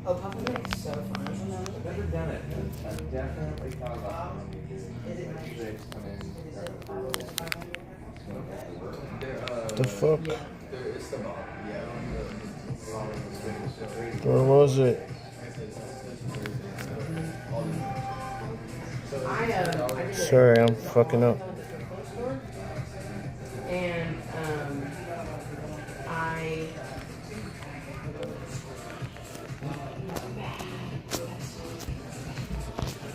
Oh, Puppet Lake's so fun. I've never done it. I've definitely thought about it. The fuck? Where was it? Sorry, I'm fucking up. And I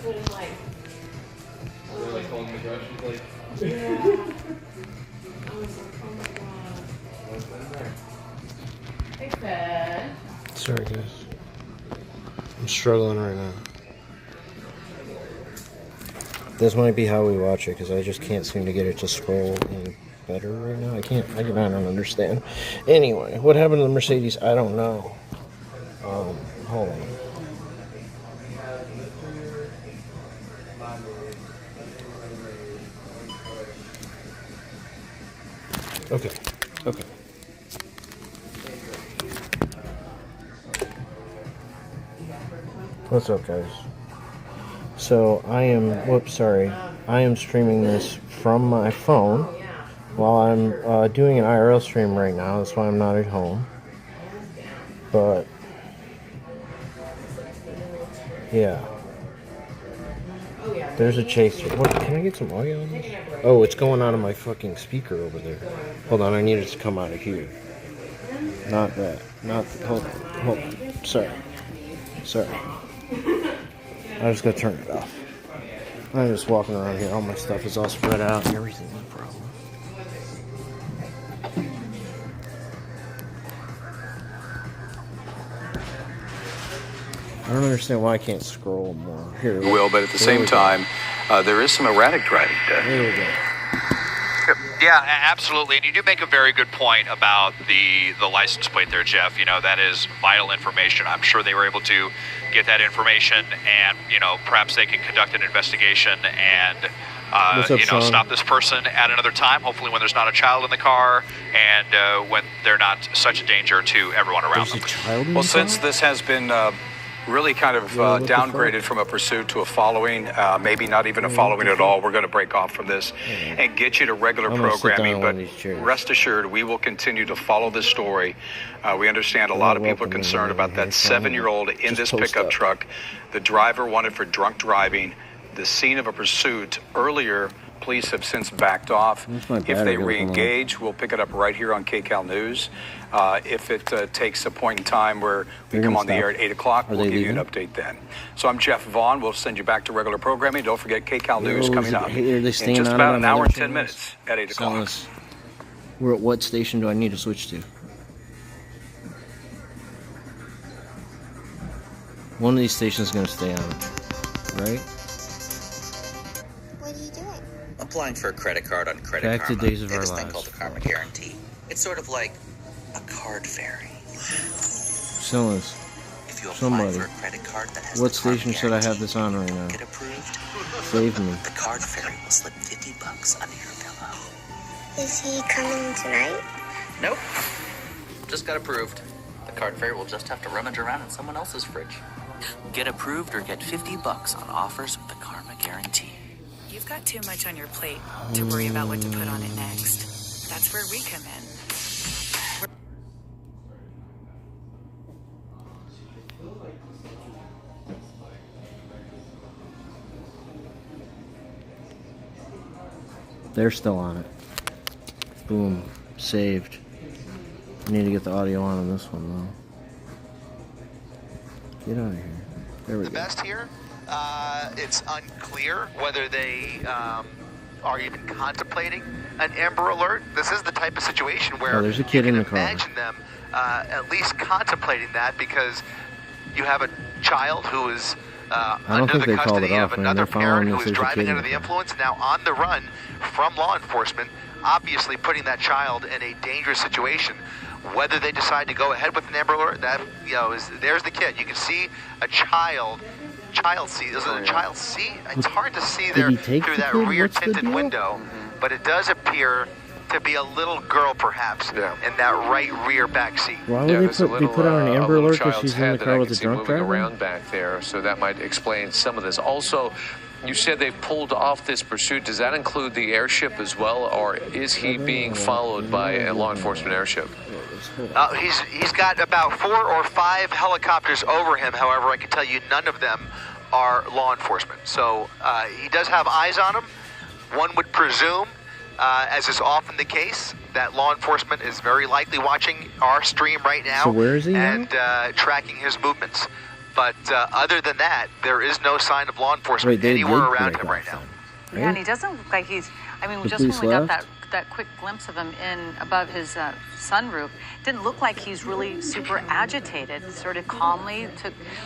couldn't like. They're like calling the grocery, like. Yeah. I was like, oh my god. What's in there? Hey, Fed. Sorry, guys. I'm struggling right now. This might be how we watch it, because I just can't seem to get it to scroll any better right now. I don't understand. Anyway, what happened to the Mercedes? I don't know. Hold on. Okay. What's up, guys? So I am streaming this from my phone while I'm doing an IRL stream right now. That's why I'm not at home. But yeah, there's a chaser. What? Can I get some audio on this? Oh, it's going out of my fucking speaker over there. Hold on, I need it to come out of here. Not that. Hold on. Sorry. I just gotta turn it off. I'm just walking around here. All my stuff is all spread out and everything. No problem. I don't understand why I can't scroll more. Here We will, but at the same time, there is some erratic driving. There we go. Yeah, absolutely. And you do make a very good point about the license plate there, Jeff. You know, that is vital information. I'm sure they were able to get that information and, you know, perhaps they can conduct an investigation and, stop this person at another time, hopefully when there's not a child in the car and when they're not such a danger to everyone around them. Well, since this has been really kind of downgraded from a pursuit to a following, maybe not even a following at all, we're going to break off from this and get you to regular programming. But rest assured, we will continue to follow this story. We understand a lot of people are concerned about that 7-year-old in this pickup truck. The driver wanted for drunk driving. The scene of a pursuit earlier, police have since backed off. If they re-engage, we'll pick it up right here on KCAL News. If it takes a point in time where we come on the air at 8 o'clock, we'll give you an update then. So I'm Jeff Vaughn. We'll send you back to regular programming. Don't forget KCAL News coming up in just about an hour and 10 minutes at 8 o'clock. What station do I need to switch to? One of these stations is going to stay on, right? What are you doing? Applying for a credit card on Credit Back to Karma. Days of They have Our this thing Lives. called the Karma Guarantee. It's sort of like a card fairy. Sellers. If you apply Somebody. for a credit card that has What the Karma station should I have Guarantee, this on right now? get approved, Save me. the card fairy will slip $50 under your pillow. Is he coming tonight? Nope. Just got approved. The card fairy will just have to rummage around in someone else's fridge. Get approved or get $50 on offers with the Karma Guarantee. You've got too much on your plate to worry about what to put on it next. That's where we come in. They're still on it. Boom. Saved. I need to get the audio on this one, though. Get out of here. There we go. The best here, it's unclear whether they are even contemplating an Amber Alert. This is the type of situation where there's a kid you in can the car. imagine them at least contemplating that, because you have a child who is under the custody of another parent who is driving under the influence, now on the run from law enforcement, obviously putting that child in a dangerous situation. Whether they decide to go ahead with an Amber Alert, that, you know, there's the kid. You can see a child seat. Is it a child seat? It's hard to see there through that rear tinted window, but it does appear to be a little girl, perhaps, in that right rear back seat. Why would they put on an Amber Alert because she's in the car with a drunk driver? Around back there, so that might explain some of this. Also, you said they've pulled off this pursuit. Does that include the airship as well, or is he being followed by a law enforcement airship? He's got about 4 or 5 helicopters over him. However, I can tell you none of them are law enforcement. So he does have eyes on him. One would presume, as is often the case, that law enforcement is very likely watching our stream right now. So where is he and tracking his movements. But other than that, there is no sign of law enforcement anywhere around him right now. Right? Yeah, and he doesn't look like he's. I mean, just when we got that quick glimpse of him in above his sunroof, didn't look like he's really super agitated. Sort of calmly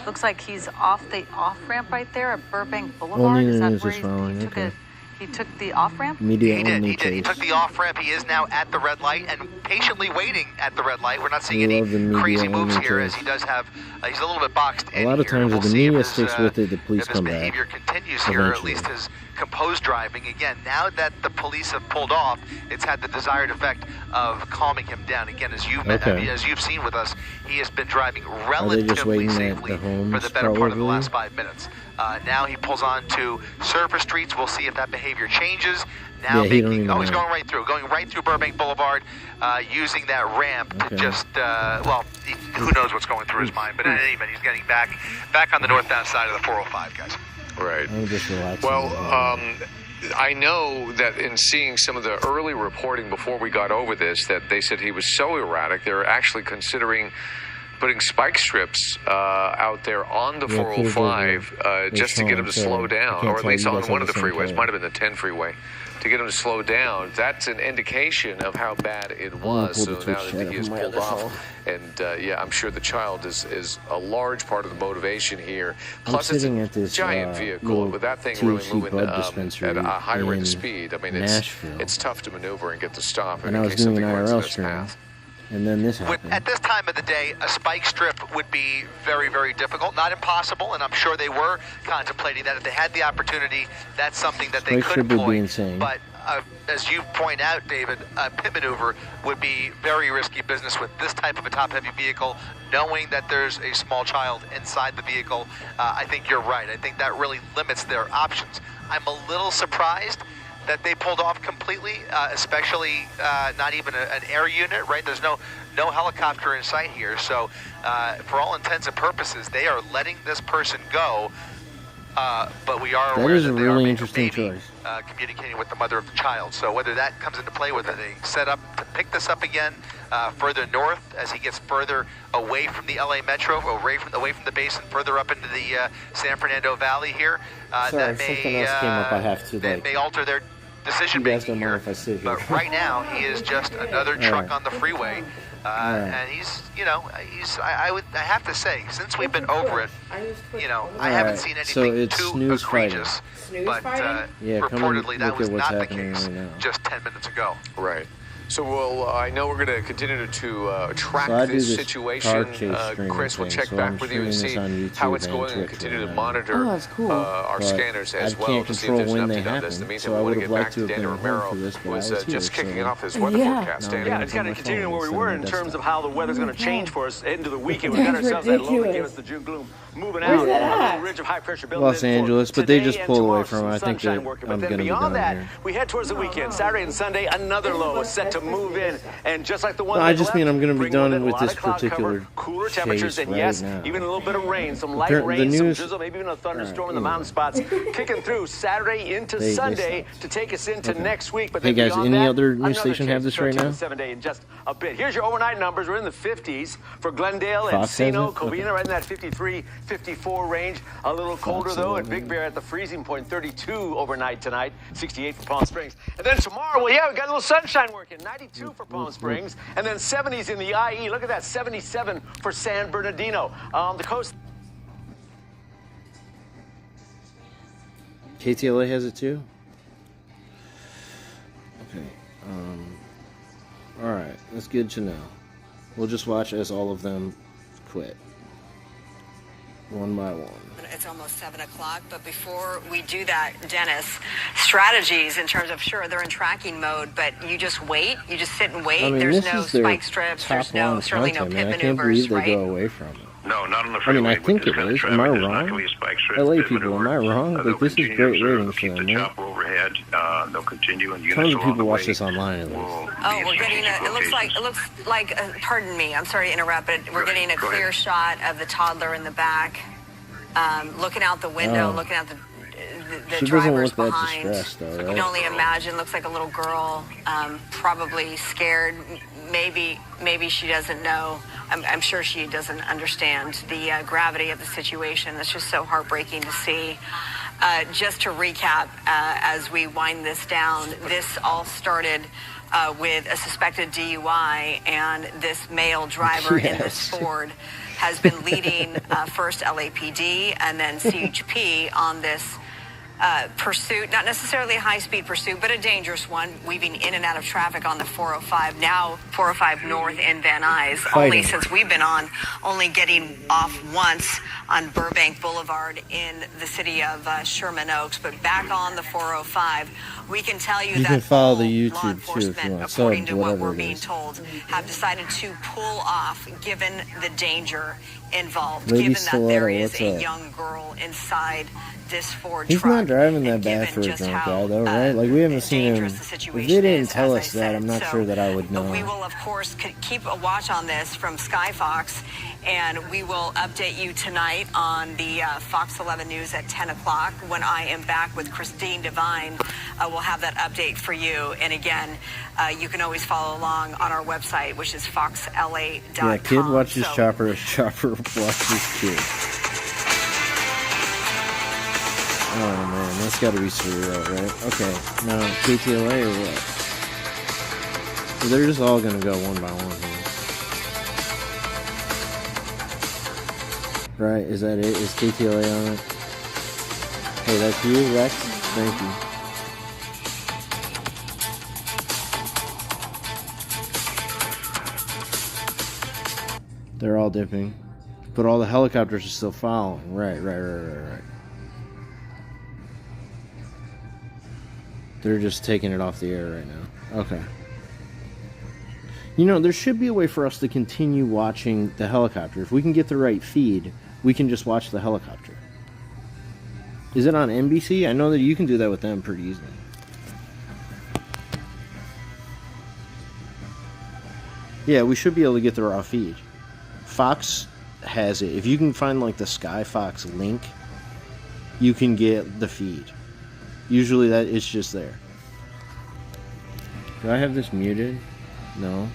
looks like he's off the off ramp right there at Burbank Boulevard. Is that where he took the off ramp? He did. He took the off ramp. He is now at the red light and patiently waiting at the red light. We're not seeing any crazy moves here, as he does have. He's a little bit boxed in. A lot of times, if the media sticks with it, the police come back. His behavior continues here, or at least his composed driving. Again, now that the police have pulled off, it's had the desired effect of calming him down. Again, as you've seen with us, he has been driving relatively safely for the better part of the last 5 minutes. Now he pulls on to surface streets. We'll see if that behavior changes. Now he's going right through Burbank Boulevard, using that ramp to just, who knows what's going through his mind. But in any event, he's getting back on the northbound side of the 405, guys. Right. I'm just relaxing. Well, I know that in seeing some of the early reporting before we got over this, that they said he was so erratic, they're actually considering putting spike strips out there on the 405 just to get him to slow down, or at least on one of the freeways. Might have been the 10 freeway. To get him to slow down. That's an indication of how bad it was. So now that he is pulled off, and I'm sure the child is a large part of the motivation here. Plus, it's a giant vehicle with that thing really moving at a high rate of speed. I mean, it's tough to maneuver and get to stop in case something runs in its path. And then this happened. At this time of the day, a spike strip would be very, very difficult. Not impossible, and I'm sure they were contemplating that. If they had the opportunity, that's something that they could employ. Would be insane. But as you point out, David, a pit maneuver would be very risky business with this type of a top-heavy vehicle, knowing that there's a small child inside the vehicle. I think you're right. I think that really limits their options. I'm a little surprised that they pulled off completely, especially not even an air unit, right? There's no helicopter in sight here. So for all intents and purposes, they are letting this person go. But we are aware that they are making a baby, communicating with the mother of the child. So whether that comes into play, whether they set up to pick this up again further north as he gets further away from the LA Metro, away from the basin, further up into the San Fernando Valley here, that may alter their decision making here. But right now, he is just another truck on the freeway. And I have to say, since we've been over it, I haven't seen anything too egregious. But reportedly, that was not the case just 10 minutes ago. Right. So I know we're going to continue to track this situation. Chris, we'll check back with you and see how it's going and continue to monitor our scanners as well to see if there's an update on this. In the meantime, we want to get back to Danny Romero, who was just kicking off his weather forecast. Yeah, it's kind of continuing where we were in terms of how the weather's going to change for us into the weekend. We got ourselves that low that gave us the June gloom moving out. A ridge of high pressure building Los Angeles, but they just pull away from it. I think that I'm going to be beyond down that, here. we head towards the weekend. Saturday and Sunday, another low is set to move in, and just like the one I just mean I'm going to be done with this particular cooler temperatures, and right yes, now. even a little bit of rain, some light rain, some drizzle, maybe even a thunderstorm in the mountain spots, kicking through Saturday into Sunday to take us into next week. But hey guys, any other news station have this right now? 7 day in just a bit. Here's your overnight numbers. We're in the 50s for Glendale, Encino, Covina, right in that 53, 54 range. A little colder though at Big Bear at the freezing point, 32 overnight tonight, 68 for Palm Springs. And then tomorrow, we got a little sunshine working, 92 for Palm Springs, and then 70s in the IE. Look at that, 77 for San Bernardino. On the coast. KTLA has it too? Okay. Alright, that's good to know. We'll just watch as all of them quit. one by one. It's almost 7 o'clock, but before we do that, Dennis, strategies in terms of, sure, they're in tracking mode, but you just wait, you just sit and wait. I mean, there's no spike strips, there's certainly no pit maneuvers, I can't believe they go away from it. No, not on the freeway. I mean, I think it is. Am I wrong? LA people, am I wrong? Like, this is great ratings for them, right? Overhead. They'll continue and tons of people watch this online at least. Oh, we're getting it looks like pardon me, I'm sorry to interrupt, but we're getting a clear shot of the toddler in the back, looking out the window, looking at the she drivers doesn't look behind. that distressed, though, right? You can only imagine. Looks like a little girl, probably scared. Maybe she doesn't know. I'm sure she doesn't understand the gravity of the situation. It's just so heartbreaking to see. Just to recap, as we wind this down, this all started with a suspected DUI, and this male driver in this Ford has been leading first LAPD and then CHP on this pursuit, not necessarily a high-speed pursuit, but a dangerous one, weaving in and out of traffic on the 405, now 405 North in Van Nuys. Only since we've been on, only getting off once on Burbank Boulevard in the city of Sherman Oaks, but back on the 405, we can tell you that can follow the law YouTube enforcement, too if you want. according to what whatever we're it being is. told, have decided to pull off given the danger involved, Lady given that there Stiletto, is what's a up? young girl inside this Ford He's truck. not driving that And bad for a given just drunk how, guy, though, right? Like, we haven't seen him. dangerous the If situation they didn't is, tell as us I that, said. I'm not So, sure that I would know. we will, of course, keep a watch on this from Skyfox, and we will update you tonight on the Fox 11 News at 10 o'clock. When I am back with Christine Devine, we'll have that update for you. And again, you can always follow along on our website, which is foxla.com. Yeah, kid watches Chopper, Chopper watches kid. Oh man, that's gotta be surreal, right? Okay, now KTLA or what? So they're just all gonna go one by one here. Right, is that it? Is KTLA on it? Hey, that's you, Rex? Thank you. They're all dipping. But all the helicopters are still following. Right. They're just taking it off the air right now. Okay. You know, there should be a way for us to continue watching the helicopter. If we can get the right feed, we can just watch the helicopter. Is it on NBC? I know that you can do that with them pretty easily. Yeah, we should be able to get the raw feed. Fox has it. If you can find like the Skyfox link, you can get the feed. Usually that it's just there. Do I have this muted? No.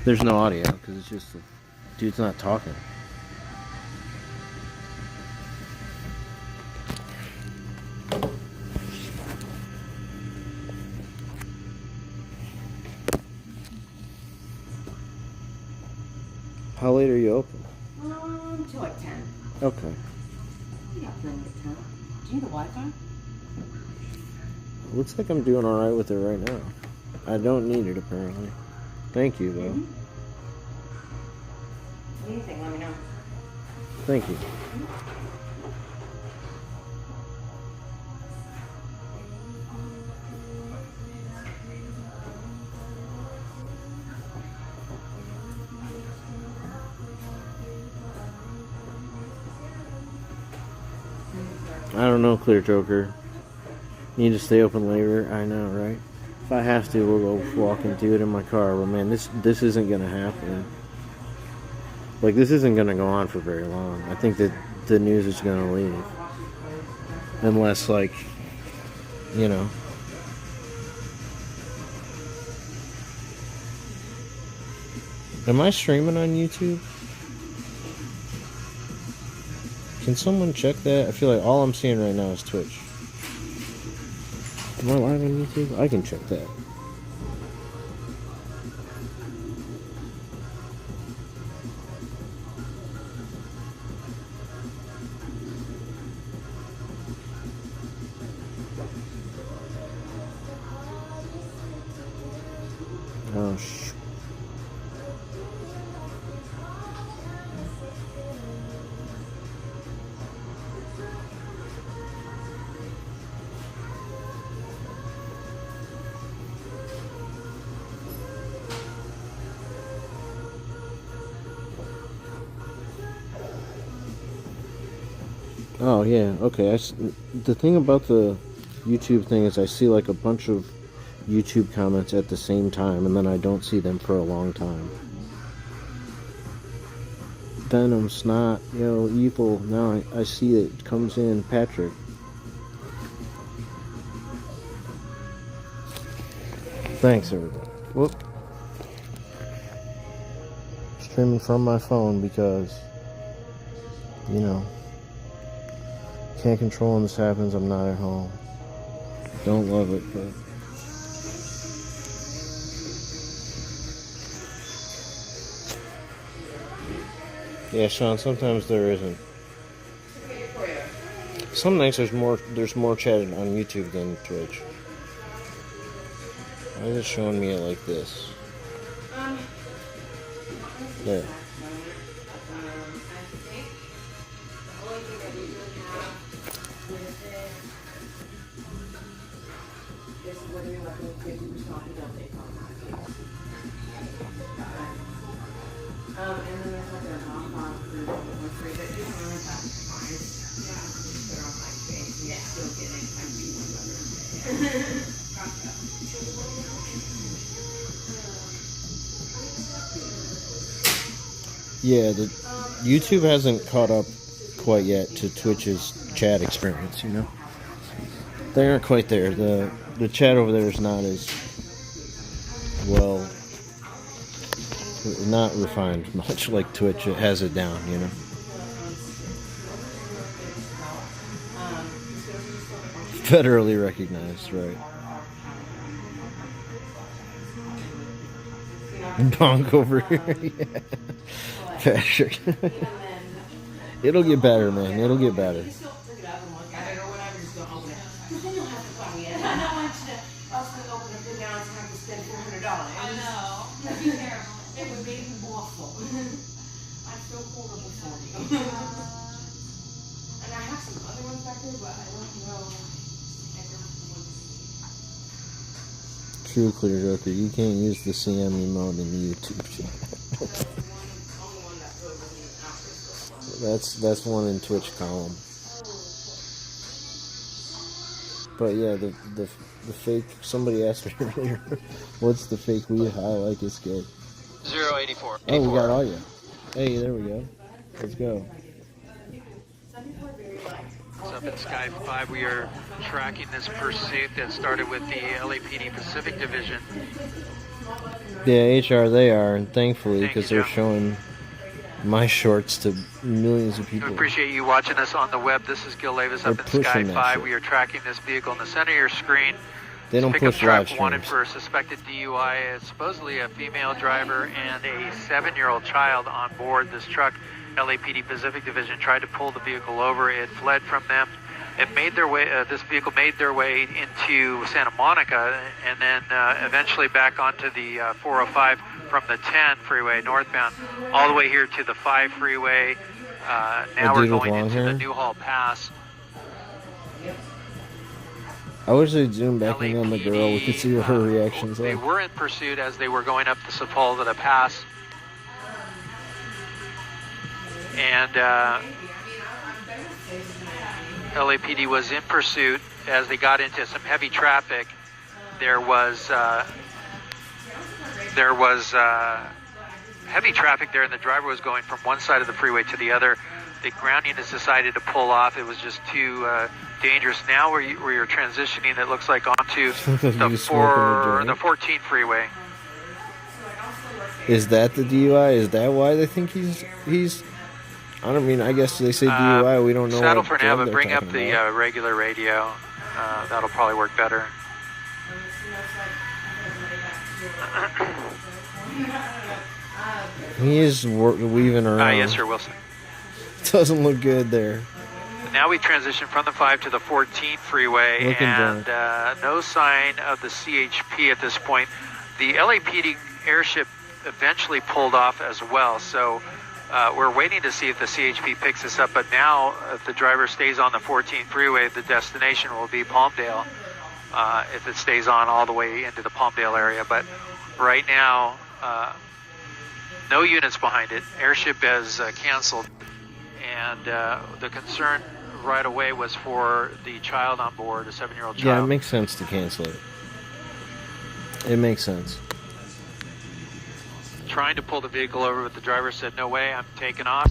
There's no audio because it's just dude's not talking. How late are you open? Till like 10. Okay. We got plenty of time. Do you need the Wi-Fi? Looks like I'm doing alright with it right now. I don't need it apparently. Thank you though. Anything, let me know. Thank you. I don't know, Clear Joker. Need to stay open later. I know, right? If I have to, we'll go walk and do it in my car. But man, this isn't gonna happen. Like, this isn't gonna go on for very long. I think that the news is gonna leave, unless, like, you know. Am I streaming on YouTube? Can someone check that? I feel like all I'm seeing right now is Twitch. Am I live on YouTube? I can check that. Oh, Oh, yeah, okay. The thing about the YouTube thing is I see like a bunch of YouTube comments at the same time, and then I don't see them for a long time. Venom, Snot, Evil. Now I see it comes in. Patrick. Thanks, everybody. Whoop. Streaming from my phone because, can't control when this happens. I'm not at home. Don't love it, but... Yeah, Sean, sometimes there isn't. Some nights there's more chat on YouTube than Twitch. Why is it showing me it like this? There. Yeah, the YouTube hasn't caught up quite yet to Twitch's chat experience, They aren't quite there. The chat over there is not as well, not refined much like Twitch. It has it down, Federally recognized, right. Bonk over here, yeah. Patrick. It'll get better, man. It'll get better. True Clear Joker, you can't use the CM emote in the YouTube chat. That's one in Twitch column. But yeah, the fake. Somebody asked me earlier, what's the fake weed high like? It's good. 084. Oh, we got audio. Hey, there we go. Let's go. What's up in Sky 5? We are tracking this pursuit that started with the LAPD Pacific Division. Yeah, HR they are, and thankfully, because they're showing my shorts to millions of people. We appreciate you watching us on the web. This is Gil Levis up in Sky 5. We are tracking this vehicle in the center of your screen. They don't push live streams. Wanted for a suspected DUI. It's supposedly a female driver and a 7-year-old child on board this truck. LAPD Pacific Division tried to pull the vehicle over. It fled from them. It made their way. This vehicle made their way into Santa Monica, and then eventually back onto the 405 from the 10 freeway northbound, all the way here to the 5 freeway. Now we're going into the Newhall Pass. I wish they'd zoom back in on the girl. We could see what her reactions They were in pursuit as they were going up the Sepulveda Pass. And LAPD was in pursuit as they got into some heavy traffic. There was heavy traffic there, and the driver was going from one side of the freeway to the other. The ground units decided to pull off. It was just too dangerous. Now where you're transitioning, it looks like onto the 14 freeway. Is that the DUI? Is that why they think he's? I don't mean. I guess they say DUI. We don't know. Saddle for now, but bring up the regular radio. That'll probably work better. He is weaving around. Yes, sir, Wilson. Doesn't look good there. Now we transition from the 5 to the 14 freeway, and no sign of the CHP at this point. The LAPD airship eventually pulled off as well, so we're waiting to see if the CHP picks this up. But now, if the driver stays on the 14 freeway, the destination will be Palmdale. If it stays on all the way into the Palmdale area, but right now, no units behind it. Airship has canceled, and the concern right away was for the child on board, a 7-year-old child. Yeah, it makes sense to cancel it. It makes sense. Trying to pull the vehicle over, but the driver said, "No way, I'm taking off."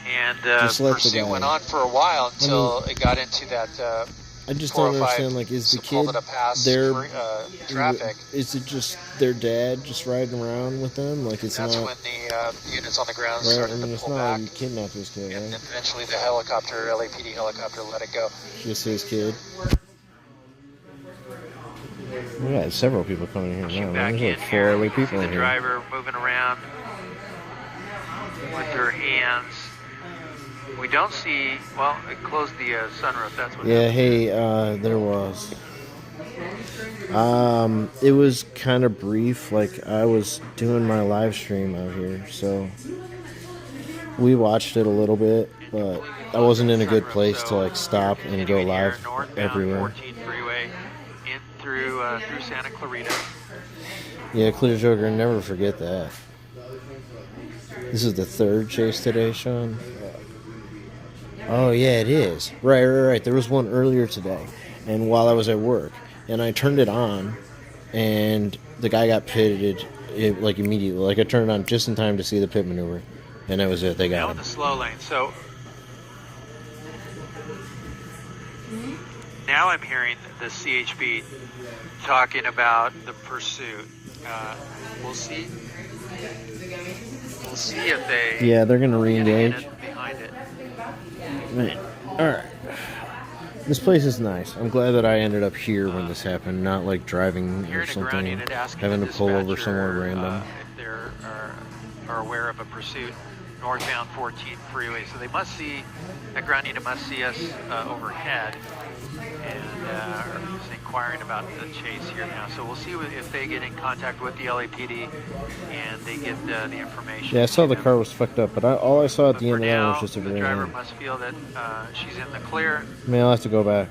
And pursuit went on for a while until it got into that. I just don't understand. Like, is the kid there? Traffic. Is it just their dad just riding around with them? Like, it's That's not. when the units on the ground Right, started I mean, to it's pull not back. like you kidnapped this kid, And right? then eventually the helicopter, LAPD helicopter, let it go. Just his kid. We got several people coming in here now. Back There's in like 4 here, LA you see people the in here. driver moving around with their hands. We don't see. Well, it closed the sunroof. That's what. Yeah, hey, there was. It was kind of brief. Like, I was doing my live stream out here, so we watched it a little bit, but I wasn't in a good place to like stop and go live everywhere. 14 freeway in through Santa Clarita. Yeah, Clear Joker, never forget that. This is the 3rd chase today, Sean. Oh yeah, it is. Right. There was one earlier today, and while I was at work, and I turned it on, and the guy got pitted like immediately. Like, I turned it on just in time to see the pit maneuver, and that was it. They Now got in him. the slow lane. So now I'm hearing the CHP talking about the pursuit. We'll see. We'll see if they. Yeah, they're gonna re-engage. Behind it. Man, all right. This place is nice. I'm glad that I ended up here when this happened, not like driving or something, having to pull over somewhere random. If they are aware of a pursuit northbound 14 freeway, so they must see that ground unit must see us overhead, and are just inquiring about the chase here now. So we'll see if they get in contact with the LAPD and they get the information. Yeah, I saw the car was fucked up, but all I saw at the end of that was just a The green driver light. must feel that she's in the clear. I mean, I'll have to go back.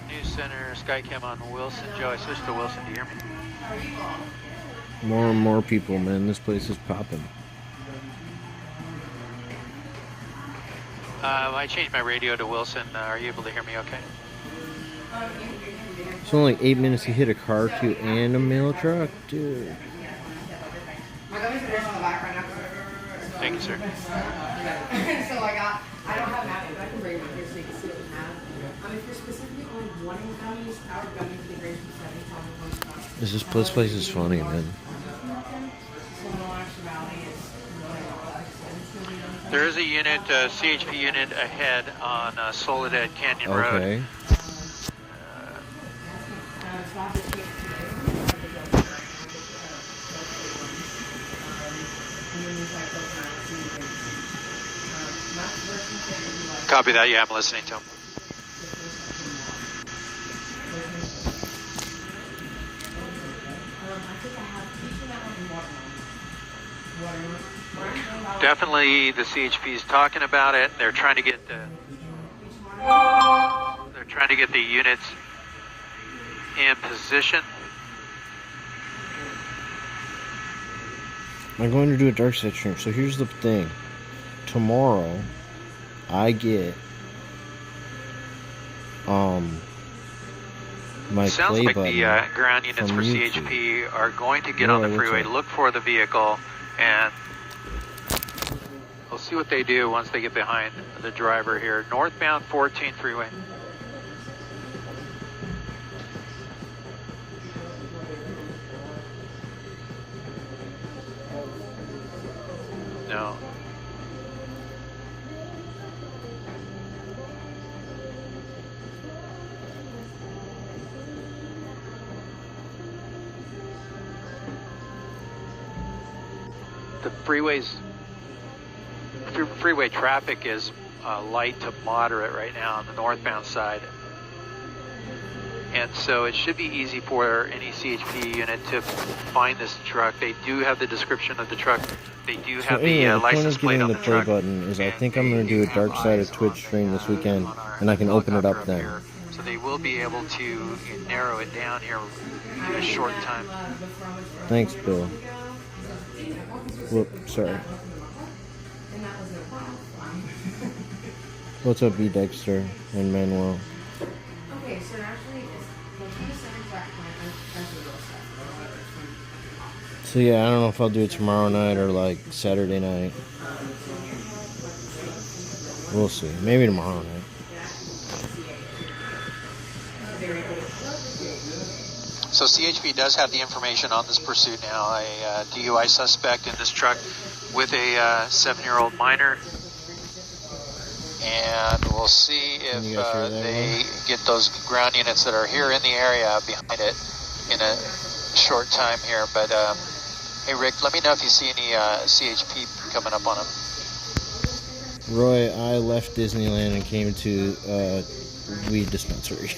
News Center, Skycam on Wilson. Joe, I switched to Wilson. Do you hear me? More and more people, man. This place is popping. I changed my radio to Wilson. Are you able to hear me okay? It's only like 8 minutes to hit a car queue and a mail truck, dude. Thank you, sir. So I don't have maps, but I can bring them up here so you can see what we have. If you're specifically only wanting gummies, our gummies can range from 70 to This place is funny, man. There is a unit, CHP unit ahead on Soledad Canyon Road. Okay. Copy that. Yeah, I'm listening to him. Definitely, the CHP is talking about it. They're trying to get the units in position. I'm going to do a dark side stream. So here's the thing. Tomorrow, I get my Sounds play like button the ground units from for YouTube. CHP are going to get Yeah, on the what's freeway, up? look for the vehicle, and we'll see what they do once they get behind the driver here. Northbound 14 freeway. No. The freeway traffic is light to moderate right now on the northbound side. And so it should be easy for any CHP unit to find this truck. They do have the description of the truck. They do have the license plate on the truck. The play button is I think I'm going to do a Dark Side of Twitch stream this weekend, and I can open it up then. So they will be able to narrow it down here in a short time. Thanks, Bill. Whoop, sorry. What's up, B. Dexter and Manuel? Okay, so actually, So yeah, I don't know if I'll do it tomorrow night or like Saturday night. We'll see. Maybe tomorrow night. So CHP does have the information on this pursuit now. A DUI suspect in this truck with a 7-year-old minor. And we'll see if they get those ground units that are here in the area behind it in a short time here. But hey, Rick, let me know if you see any CHP coming up on them. Roy, I left Disneyland and came to weed dispensary.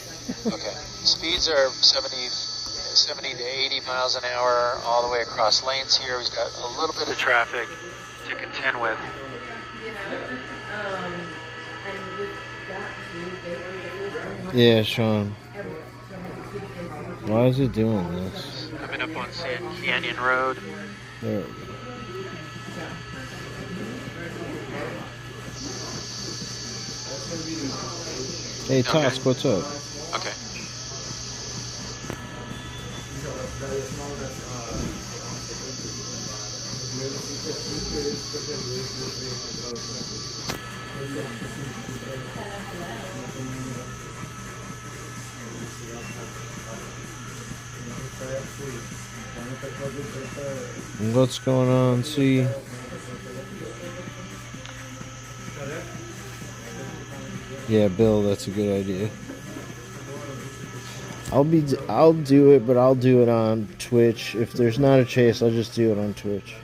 Okay. Speeds are 70 to 80 miles an hour all the way across lanes here. We've got a little bit of traffic to contend with. Yeah, Sean. Why is it doing this? Coming up on Sand Canyon Road. There we go. Hey, Tosk, what's up? Okay. What's going on? See? Yeah, Bill, that's a good idea. I'll do it, but I'll do it on Twitch. If there's not a chase, I'll just do it on Twitch.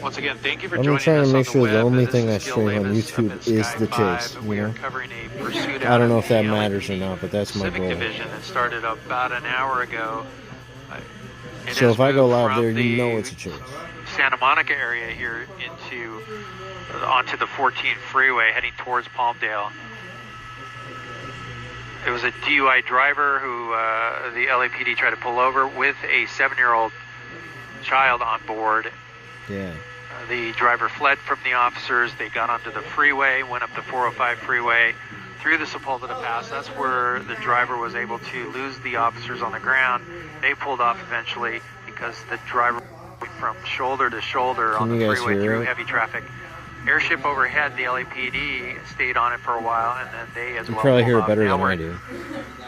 Once again, thank you for joining us. I'm trying to make sure the only This thing I is Gil stream on Davis YouTube up in is Sky the 5. chase. We You are know? covering a pursuit I don't know if that out of matters or the not, but that's my Civic goal. Division that started about an hour ago. It So has if I go moved live from there, you the know it's a chase. Santa Monica area here onto the 14 freeway heading towards Palmdale. It was a DUI driver who the LAPD tried to pull over with a 7-year-old child on board. Yeah. The driver fled from the officers. They got onto the freeway, went up the 405 freeway, through the Sepulveda Pass. That's where the driver was able to lose the officers on the ground. They pulled off eventually because the driver went from shoulder to shoulder on the freeway through heavy traffic. Airship overhead, the LAPD stayed on it for a while, and then they as well. You probably hear it better now than I do.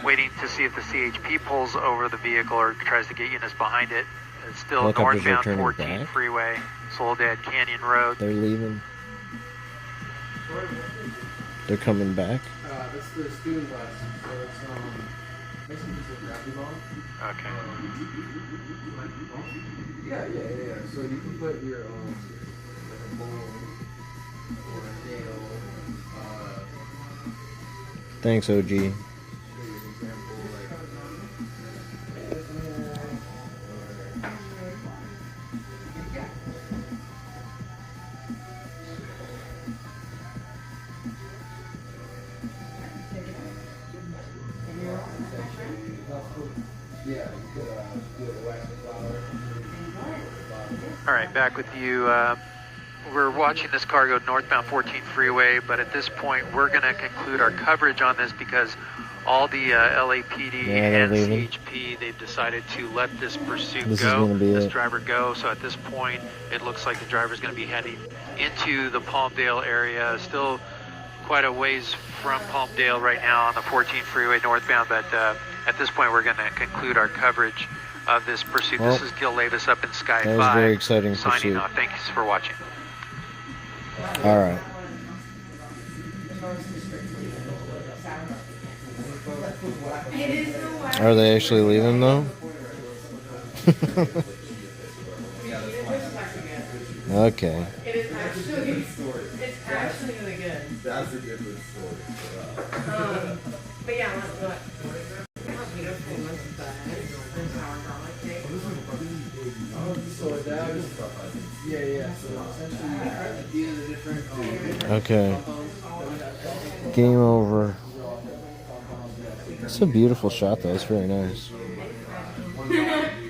Waiting to see if the CHP pulls over the vehicle or tries to get units behind it. It's still Helicopters are northbound turning 14 back? freeway, Soledad Canyon Road. They're leaving. They're coming back. That's the student bus. So it's basically just a gravity ball. Okay. Yeah. So you can put your like a bowl or a nail. Thanks, OG. All right, back with you. We're watching this car go northbound 14 freeway, but at this point, we're going to conclude our coverage on this because all the LAPD and CHP, they've decided to let this pursuit go, this driver go. So at this point, it looks like the driver's going to be heading into the Palmdale area. Still quite a ways from Palmdale right now on the 14 freeway northbound, but at this point, we're going to conclude our coverage of this pursuit. Well, this is Gil Davis up in Sky 5. That was a very exciting signing pursuit. off. Thanks for watching. All right. Are they actually leaving though? Okay. actually, it's actually really good. That's a different story. But yeah, look how beautiful this bed is. Sour garlic cake. So that was, yeah. So essentially, these are the different. Okay. Game over. It's a beautiful shot, though. It's very nice.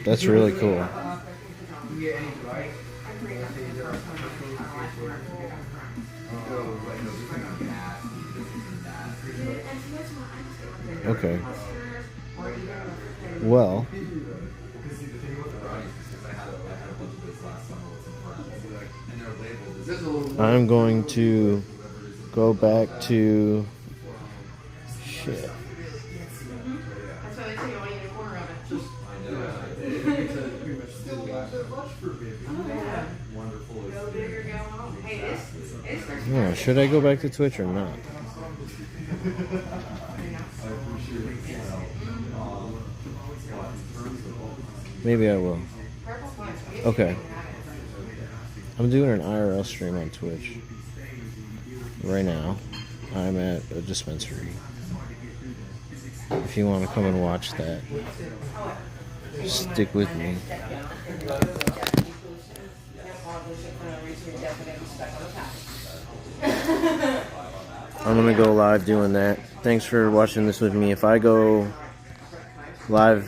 That's really cool. Okay. Well, I'm going to go back to shit. Yeah, should I go back to Twitch or not? Maybe I will. Okay. I'm doing an IRL stream on Twitch. Right now, I'm at a dispensary. If you want to come and watch that, stick with me. I'm gonna go live doing that. Thanks for watching this with me. If I go live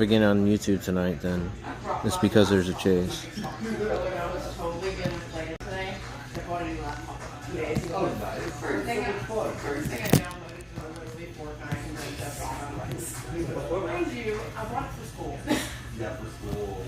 again on YouTube tonight, then it's because there's a chase. Mind you, I bought it for school. Yeah, for school.